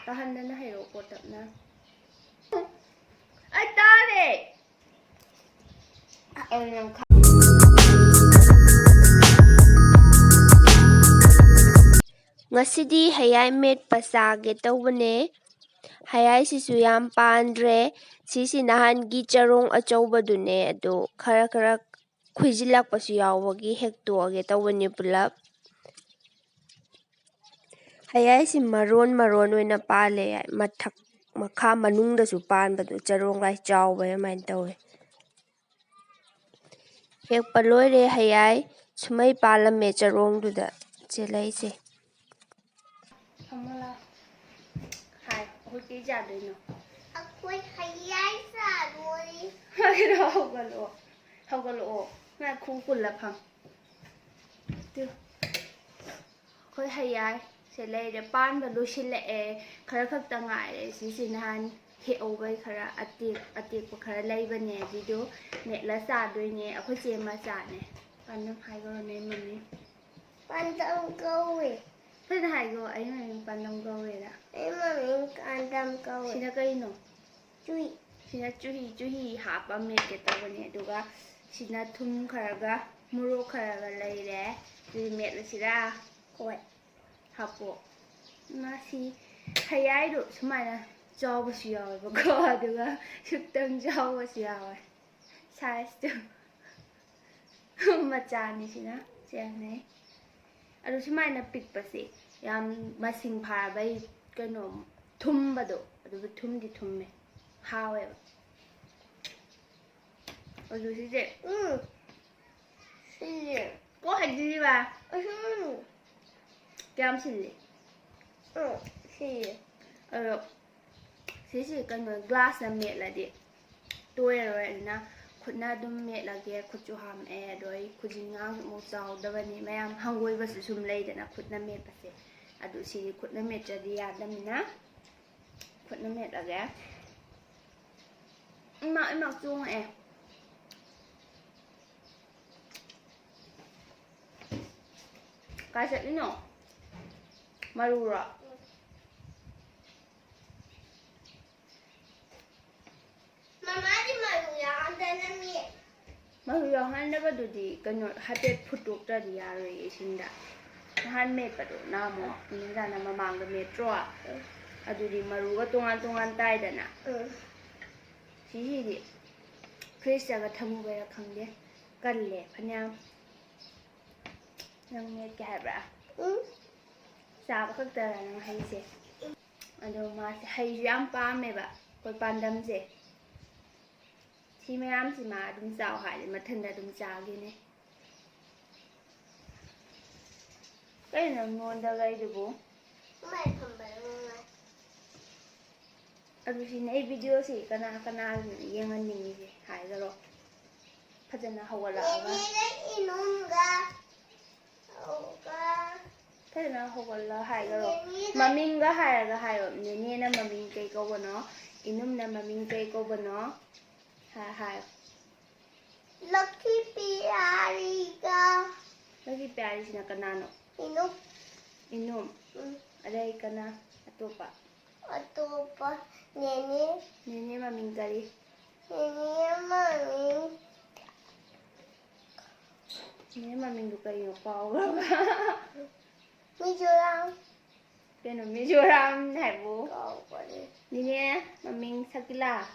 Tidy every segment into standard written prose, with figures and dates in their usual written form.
Tahan na hero ko tap na. Ay tare. Ay nang Ngasidi hayay metpa sage tawbane. Hayaysisu yam pandre. Sisi nahangi charong achawbadune ado khara khuijilakpasu yawbagi hektoage tawbane pulap. Hayaysi maron oina pale mathak makha manungdasu panbadu charong lai chawba yamain tawe. Hekpa loire hayay sumai palame charong duda chelaise. Hamala. Hai, hoki jadoi no. Akwai hayay sadoi. Hai ro hogalo. Hogalo. Na khungkul la phang. Tu. Khoi hayay se lai de pan ba lu shin le e khara khak ta ngai le si sin han he over khara atik pa khara lai ba ne di do ne la sa doi ne akhoi che ma sa ne. Pan nam hai go ne mami. Pandam gawe. Phai na hai go ai mai pan nam go we la. Mami pandam gawe. Sina kai no. Chui. Sina chuhi hapa me ke ta ba ne duga sina thum khara ga muro khara ga lai re di me la sira Hoi. hapo nasi hayai do sumaina jaw su yawe ba ko aduga shuktang jaw su yawe size do macha ni sina chane adu sumaina pik pa se yam masing phar bai kano thum ba do adu thum di thum me hawe adu si je Si. ko haji ba Cam xin lì. Si. Sisi cái nồi glass là mẹ là đi. Tôi rồi na, khut na đun mẹ là cái khut chú ham rồi khut gì ngang một sào đó vậy mẹ em hang quay vào sum lấy để na khut na mẹ bác sĩ. Adu si khut na mẹ cho đi ăn đâm na. Khut na mẹ là cái. Em mặc chuông em. Cái gì nữa? Marura. Mama di maruya andana mi. Marura han na ba dudi kano hate phutuk ta di yare sinda. Han me pa do na mo ninda na mamang da metro a. Adudi maruga tongan tai da na. Si di. Krista ga thamu ba khangde. Kan le phanyam. Nang me ka ba. Sao khắc tờ là nó hay gì rồi mà hay dám pa mày bà coi pan đâm gì thì mấy em gì mà đúng sao hại mà thân là đúng sao kia này cái này ngon đâu đây được bố Mày không phải mama. rồi thì này video gì kana yang anh nhìn gì hại rồi phát triển là hậu là Ni ni inunga. Oga. thế là hậu là hại rồi mà mình có hại rồi nếu như là mà mình cây câu vào nó inum là mà mình cây câu vào nó hại Lucky piariga. lagi piari sina kanano Inuk. inum ada kana atopa Atopa. Nene. nene maming kari Nene mami. nene maming du kari no pau Mijoram. cái nó Mizoram này bố Kau boleh. nene maming Sakila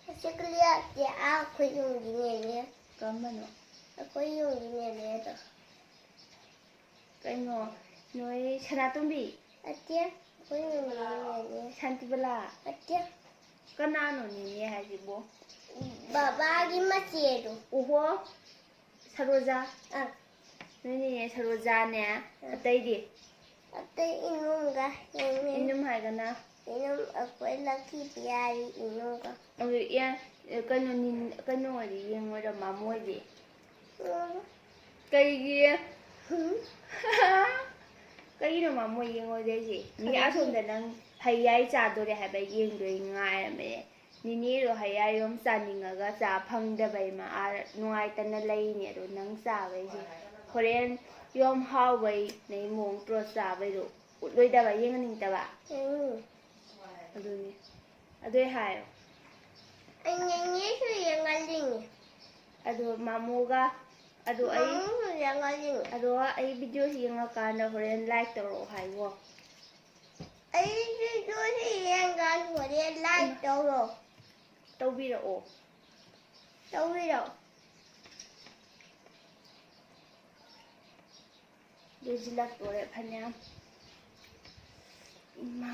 Saya lihat dia aku yung gini. cầm mà nó Aku yung gini tu. cái nó nói Sanatumbi Atia. Aku yung gini. Santibala Atia. kanano nene hay gì bố Baba di masih tu. uho Saroja Ah. nene Saroja nè atai đi Atau inum kah? Ini. inum hay kana Inum aku lagi piari inum kah? rồi ya cái nó nhìn cái nó gì yên ngồi đó mà mua gì cây kia cái gì mà mua yên ngồi đấy gì ni ở trong đó đang hay ai trả đồ để hay bị yên rồi ngay mà ni rồi hay ai ông trả ni ngã trả phăng đó vậy mà ngoài tên là lấy nhỉ rồi nắng trả vậy gì Korean yom how vậy này muốn trôi trả vậy rồi đôi đó vậy yên anh ta ba ꯑꯗꯨꯅꯤ ꯑꯗꯨꯏ ꯍꯥꯏꯌꯣ Anh su yang ngaling. ꯑꯗꯣ ꯃꯥꯃꯨꯒ ꯑꯗꯣ ꯑꯩ Su yang ngaling. ꯑꯗꯣ ꯑꯩ ꯚꯤꯗꯤꯑꯣꯁꯤ ꯌꯦꯡꯉꯀꯥꯟꯗ ꯍꯣꯔꯦꯟ ꯂꯥꯏꯛ ꯇꯧꯔꯛꯑꯣ ꯍꯥꯏꯌꯣ Anh su yang ngan hore like tawro. ꯇꯧꯕꯤꯔꯛꯑꯣ Tawiro. ꯂꯣꯏꯁꯤꯜꯂꯛꯇꯣꯔꯦ ꯐꯅꯌꯥꯝ ꯏꯃꯥ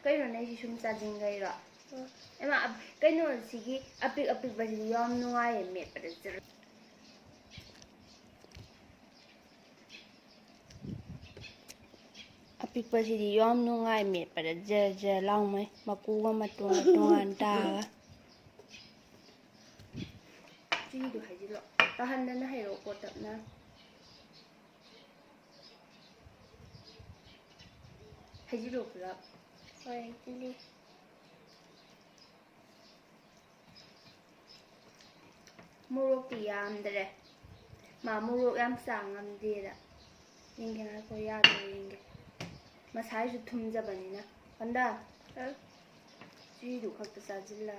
ꯀꯩꯅꯣꯅꯦ ꯑꯩꯁꯤ ꯁꯨꯝ ꯆꯥꯖꯤꯟꯒꯩꯔꯣ ꯏꯃꯥ ꯀꯩꯅꯣꯁꯤꯒꯤ ꯑꯄꯤꯛ ꯑꯄꯤꯛꯄꯁꯤꯗꯤ ꯌꯥꯝ ꯅꯨꯡꯉꯥꯏꯌꯦ ꯃꯦꯠꯄꯗ ꯖꯔ ꯑꯄꯤꯛꯄꯁꯤꯗꯤ ꯌꯥꯝ ꯅꯨꯡꯉꯥꯏ ꯃꯦꯠꯄꯗ ꯖꯔ ꯖꯔ ꯂꯥꯎꯃꯩ ꯃꯀꯨꯒ ꯃꯇꯣꯡꯒ ꯇꯣꯉꯥꯟ ꯇꯥꯔꯒ ꯆꯨꯍꯤꯗꯣ ꯍꯩꯖꯤꯜꯂꯣ ꯇꯥꯍꯟꯗꯅ ꯍꯩꯔꯛꯑꯣꯀꯣ ꯇꯞꯅ ꯍꯩꯖꯤꯜꯂꯣ ꯄꯨꯂꯞ Hore chili. ꯃꯣꯔꯣꯛꯇꯤ ꯌꯥꯝꯗ꯭ꯔꯦ ꯃꯥ ꯃꯣꯔꯣꯛ ꯌꯥꯝ ꯆꯥ ꯉꯝꯗꯦꯗ ꯌꯦꯡꯒꯦ ꯉꯥꯏꯈꯣ ꯌꯥꯗ꯭ꯔꯣ ꯌꯦꯡꯒꯦ ꯃꯁꯥꯏꯁꯨ ꯊꯨꯝꯖꯕꯅꯤꯅ ꯄꯟꯗꯥ ꯆꯨꯍꯤꯗꯨ ꯈꯛꯇ ꯆꯥꯁꯤꯜꯂ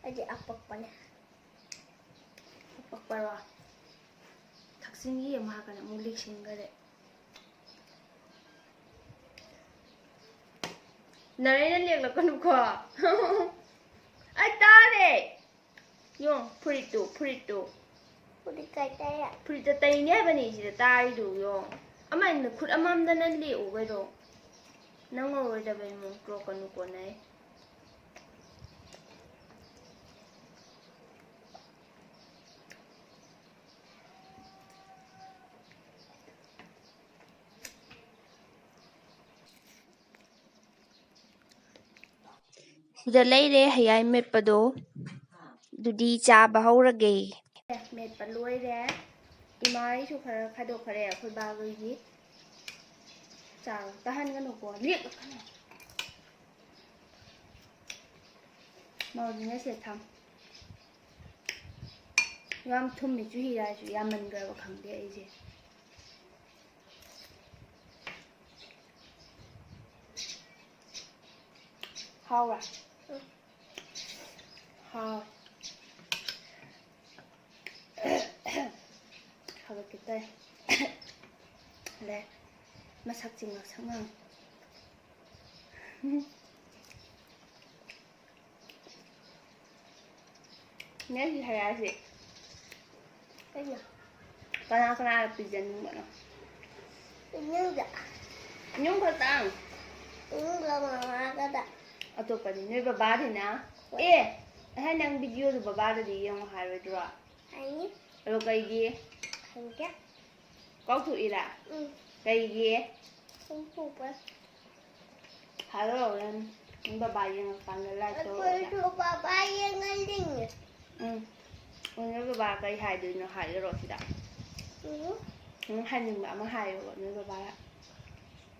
Aji apakpana. ꯑꯄꯛꯄꯔꯣ ꯊꯛꯆꯤꯟꯒꯤ ꯑꯃ ꯍꯥꯞꯀꯅ ꯑꯃꯨꯛ ꯂꯦꯛꯁꯤꯟꯈꯔꯦ ꯅꯔꯩꯅ ꯂꯦꯛꯂꯛꯀꯅꯨꯀꯣ ꯑꯩ ꯇꯥꯔꯦ ꯌꯣꯡ ꯐꯨꯔꯤꯠꯇꯨ Udi kaya. ꯐꯨꯔꯤꯠꯇ ꯇꯩꯅꯦ ꯍꯥꯏꯕꯅꯤ ꯁꯤꯗ ꯇꯥꯔꯤꯗꯨ ꯌꯣꯡ ꯑꯃꯥꯏꯅ ꯈꯨꯠ ꯑꯃꯃꯝꯗꯅ ꯂꯦꯛꯎ ꯀꯩꯅꯣ ꯅꯪꯉꯔꯣꯏꯗꯕꯩ ꯃꯑꯣꯡ ꯇꯧꯔꯛꯀꯅꯨꯀꯣ ꯅꯩ ꯁꯤꯗ ꯂꯩꯔꯦ ꯍꯌꯥꯏ ꯃꯦꯠꯄꯗꯣ ꯑꯗꯨꯗꯤ ꯆꯥꯕ ꯍꯧꯔꯒꯦ ꯃꯦꯠꯄ ꯂꯣꯏꯔꯦ ꯏꯃꯥꯒꯤꯁꯨ ꯈꯔ ꯈꯥꯏꯗꯣꯛꯈ꯭ꯔꯦ ꯑꯩꯈꯣꯏ ꯕꯥꯒꯤ ꯆꯥꯔꯣ ꯇꯥꯍꯟꯒꯅꯨꯀꯣ ꯂꯦꯛꯂꯛꯀꯅꯨ ꯃꯧꯁꯤꯅ ꯁꯦ ꯊꯝ ꯌꯥꯝ ꯊꯨꯝꯃꯤ ꯆꯨꯍꯤꯔꯥꯏꯁꯨ ꯌꯥꯝꯃꯟꯈ꯭ꯔꯕ ꯈꯪꯗꯦ ꯑꯩꯁꯦ ꯍꯥꯎꯔ ꯍꯥꯎ ꯍꯧꯒꯠꯀꯦ ꯇꯧꯔꯦ ꯂꯦ ꯃꯁꯛꯁꯤ ꯉꯛꯁꯪ ꯉꯪ ꯉꯁꯤ ꯍꯌꯥꯁꯤ Kaya. ꯀꯅꯥ ꯀꯅꯥꯗ ꯄꯤꯖꯅꯤꯡꯕꯅꯣ Inuda. ꯌꯨꯝ ꯈꯛꯇꯪ Inuda mama. ꯑꯇꯣꯞꯄꯗꯤ ꯅꯣꯏ ꯕꯕꯥꯗꯤꯅ ꯑꯦ ꯑꯩ ꯅꯪ ꯚꯤꯗꯤꯑꯣꯗꯨ ꯕꯕꯥꯗꯗꯤ ꯌꯦꯡꯉꯣ ꯍꯥꯏꯔꯣꯏꯗ꯭ꯔꯣ Hani. ꯑꯗꯣ ꯀꯩꯒꯤ Hangga. ꯀꯥꯎꯊꯣꯛꯏꯔꯥ ꯀꯩꯒꯤ Sumpah. ꯍꯥꯏꯔꯛꯑꯣ ꯅꯪ ꯕꯕꯥ ꯌꯦꯡꯉꯀꯥꯟꯗ ꯂꯥꯏꯛ Aku ꯇꯧꯔꯛꯑꯣ itu papa yang ngaling. ꯅꯣꯏ ꯕꯕꯥ ꯀꯩ ꯍꯥꯏꯗꯣꯏꯅꯣ ꯍꯥꯏꯔꯣ ꯁꯤꯗ ꯍꯥꯏꯅꯤꯡꯕ ꯑꯃ ꯍꯥꯏꯌꯣꯕ ꯅꯣꯏ ꯕꯕꯥꯗ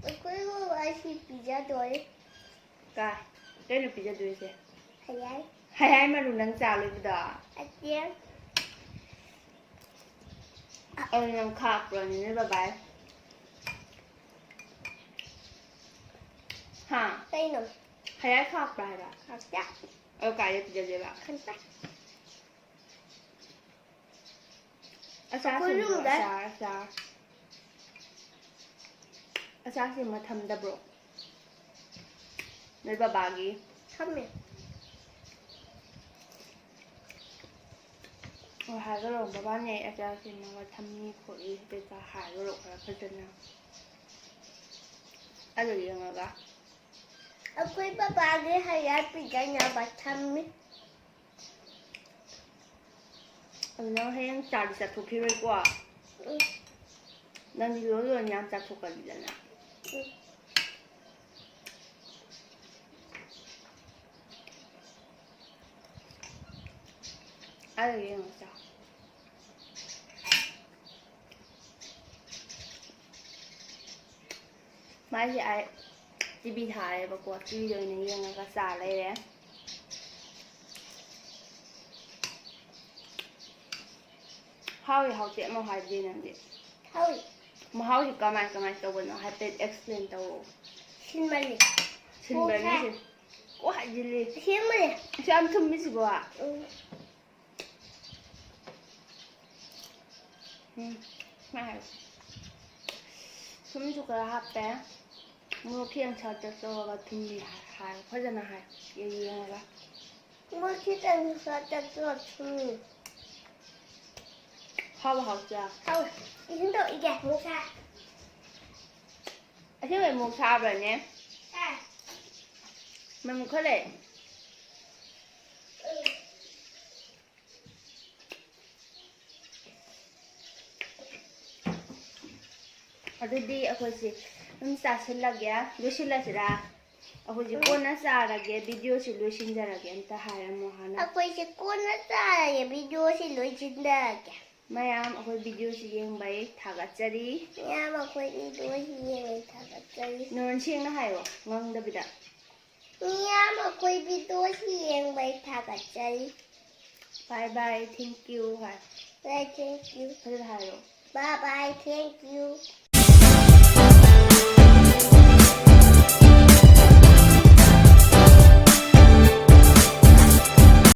Aku itu masih pizza doy. ꯀꯥꯏ ꯀꯩꯅꯣ ꯄꯤꯖꯗꯣꯏꯁꯦ Hayai. ꯍꯌꯥꯏ ꯃꯔꯨ ꯅꯪ ꯆꯥ ꯂꯣꯏꯕꯗꯣ Asyik. ꯑꯗꯨ ꯅꯪ ꯈꯥꯛꯄ꯭ꯔꯣꯅꯦ ꯅꯣꯏ ꯕꯕꯥ ꯍꯥ Kaino. ꯍꯌꯥꯏ ꯈꯥꯛꯄ꯭ꯔꯥ ꯍꯥꯏꯕ Kakak. ꯑꯗꯨ ꯀꯥꯏꯗ ꯄꯤꯖꯗꯣꯏꯕ Kantak. ꯑꯆꯥꯔ ꯁꯦꯝꯕ꯭ꯔꯣ ꯑꯆꯥꯔ ꯁꯦꯝꯃ ꯊꯝꯗꯕ꯭ꯔꯣ ꯅꯣꯏ ꯕꯕꯥꯒꯤ Kami. ꯑꯣ ꯍꯥꯏꯈꯔꯣ ꯕꯕꯥꯅꯦ ꯑꯩ ꯑꯆꯥꯔ ꯁꯦꯝꯃꯒ ꯊꯝꯃꯤ ꯈꯣꯠꯂꯤ ꯀꯩꯀꯥ ꯍꯥꯏꯈꯔꯣ ꯈꯔ ꯐꯖꯅ ꯑꯗꯨ ꯌꯦꯡꯉꯒ Aku itu pagi hayai pizza nyaba kami. ꯑꯗꯨ ꯅꯪ ꯍꯌꯦꯡ ꯆꯥꯗꯤ ꯆꯠꯊꯣꯛꯈꯤꯔꯣꯏꯀꯣ ꯅꯪꯗꯤ ꯂꯣꯟ ꯌꯥꯝ ꯆꯥꯊꯣꯛꯀꯜꯂꯤꯗꯅ ꯑꯗꯨ ꯌꯦꯡꯉꯣ ꯆꯥꯎ ꯃꯥꯏꯁꯦ ꯑꯩ ꯇꯤꯚꯤ ꯊꯥꯔꯦꯕꯀꯣ ꯇꯤꯚꯤꯗ ꯑꯣꯏꯅ ꯌꯦꯡꯉꯒ ꯆꯥ ꯂꯩꯔꯦ ꯍꯥꯎꯏ ꯍꯥꯎꯇꯦ ꯑꯃ ꯍꯥꯏꯗꯤ ꯅꯪꯗꯤ ꯍꯥꯎꯏ ꯃꯍꯥꯎꯁꯤ ꯀꯃꯥꯏ ꯇꯧꯕꯅꯣ ꯍꯥꯏꯐꯦꯠ ꯑꯦꯛꯁꯄ꯭ꯂꯦꯟ ꯇꯧꯔꯛꯑꯣ ꯁꯤꯟꯃꯜꯂꯤ ꯁꯤꯟꯕꯔꯅꯤ ꯁꯤ ꯀꯣ ꯍꯥꯏꯖꯤꯜꯂꯤ ꯁꯤꯟꯃꯜꯂꯤ ꯁꯤ ꯌꯥꯝ ꯊꯨꯝꯃꯤꯁꯤꯕꯣ ꯁꯨꯃꯥꯏ ꯍꯥꯏꯌꯣ ꯊꯨꯝꯁꯨ ꯈꯔ ꯍꯥꯞꯄꯦ ꯃꯣꯔꯣꯛ ꯈꯤꯇꯪ ꯁꯥꯇꯛ ꯇꯧꯔꯒ ꯊꯨꯝꯃꯤ ꯍꯥꯏ ꯐꯖꯅ ꯍꯥꯏ ꯌꯦꯡꯉꯒ ꯃꯣꯔꯣꯛ ꯈꯤꯇꯪ ꯁꯥꯇꯛ ꯇꯧꯔ ꯊꯨꯝꯃꯤ ꯍꯥꯎꯕ ꯍꯥꯎꯇ꯭ꯔꯥ ꯍꯥꯎꯏ ꯏꯁꯤꯡ ꯊꯛꯏꯒꯦ ꯃꯨꯛꯁꯥ ꯑꯁꯦꯡꯕꯩ ꯃꯣꯔꯣꯛ ꯁꯥꯕ꯭ꯔꯅꯦ ꯃꯩ ꯃꯨꯠꯈꯠꯂꯦ ꯑꯗꯨꯗꯤ ꯑꯩꯈꯣꯏꯁꯤ ꯑꯗꯨꯝ ꯆꯥꯁꯤꯜꯂꯒꯦ ꯂꯣꯏꯁꯤꯜꯂꯁꯤꯔꯥ ꯑꯩꯈꯣꯏꯁꯤ ꯀꯣꯟꯅ ꯆꯥꯔꯒꯦ ꯚꯤꯗꯤꯑꯣꯁꯤ ꯂꯣꯏꯁꯤꯟꯖꯔꯒꯦ ꯑꯝꯇ ꯍꯥꯏꯔꯝꯃꯣ ꯍꯥꯟꯅ ꯑꯩꯈꯣꯏꯁꯦ ꯀꯣꯟꯅ ꯆꯥꯔꯒꯦ ꯚꯤꯗꯤꯑꯣꯁꯤ ꯂꯣꯏꯁꯤꯟꯖꯔꯒꯦ ꯃꯌꯥꯝ ꯑꯩꯈꯣꯏ ꯚꯤꯗꯤꯑꯣꯁꯤ ꯌꯦꯡꯕꯩ ꯊꯥꯒꯠꯆꯔꯤ ꯃꯌꯥꯝ ꯑꯩꯈꯣꯏ ꯚꯤꯗꯤꯑꯣꯁꯤ ꯌꯦꯡꯕꯩ ꯊꯥꯒꯠꯆꯔꯤ ꯅꯣꯏ ꯁꯦꯡꯅ ꯍꯥꯏꯌꯣ ꯉꯪꯗꯕꯤꯗ ꯃꯤꯌꯥꯝ ꯑꯩꯈꯣꯏ ꯚꯤꯗꯤꯑꯣꯁꯤ ꯌꯦꯡꯕꯩ ꯊꯥꯒꯠꯆꯔꯤ bye bye thank you hi bye thank you ꯐꯖꯅ ꯍꯥꯏꯔꯣ ꯕꯥꯏ ꯕꯥꯏ ꯊꯦꯡꯛ ꯌꯨ